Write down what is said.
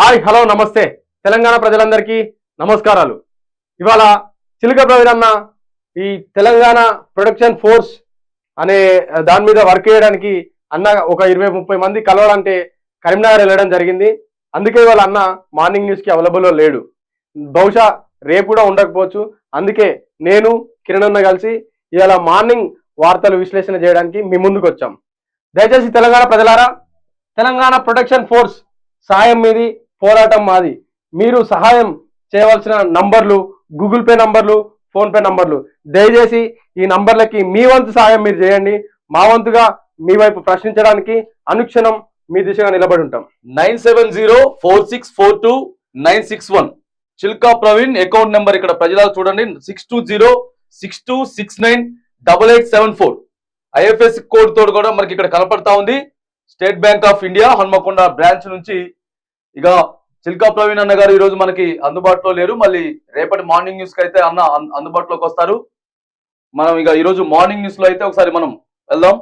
Hi hello నమస్తే తెలంగాణ ప్రజలందరికీ నమస్కారాలు. ఇవాళ చిలుక ప్రవీణ్ అన్న ఈ తెలంగాణ ప్రొడక్షన్ ఫోర్స్ అనే దాని మీద వర్క్ చేయడానికి అన్న ఒక 20-30 మంది కలవాలంటే కరీంనగర్ వెళ్ళడం జరిగింది. అందుకే ఇవాళ అన్న మార్నింగ్ న్యూస్ కి అవైలబుల్లో లేడు. బహుశా రేపు కూడా ఉండకపోవచ్చు. అందుకే నేను కిరణ్ అన్న కలిసి ఇవాళ మార్నింగ్ వార్తలు విశ్లేషణ చేయడానికి మీ ముందుకు వచ్చాం. దయచేసి తెలంగాణ ప్రజలారా, తెలంగాణ ప్రొడక్షన్ ఫోర్స్ సహాయం మీది, పోరాటం మాది. మీరు సహాయం చేయవలసిన నంబర్లు గూగుల్ పే నంబర్లు, ఫోన్ పే నంబర్లు. దయచేసి ఈ నంబర్లకి మీ వంతు సహాయం మీరు చేయండి. మా వంతుగా మీ వైపు ప్రశ్నించడానికి అనుక్షణం మీ దిశగా నిలబడి ఉంటాం. 9704642961 చిల్కా ప్రవీణ్ అకౌంట్ నెంబర్ ఇక్కడ ప్రజలు చూడండి. 620626698874 ఐఎఫ్ఎస్ కోడ్ తోడు కూడా మనకి ఇక్కడ కనపడతా ఉంది. State bank of India Hanamkonda branch నుంచి. ఇక చిల్కా ప్రవీణ్ అన్న గారు ఈ రోజు మనకి అందుబాటులో లేరు. మళ్ళీ రేపటి మార్నింగ్ న్యూస్ కి అయితే అన్న అందుబాటులోకి వస్తారు. మనం ఇక ఈ రోజు మార్నింగ్ న్యూస్ లో అయితే ఒకసారి మనం వెళ్దాం.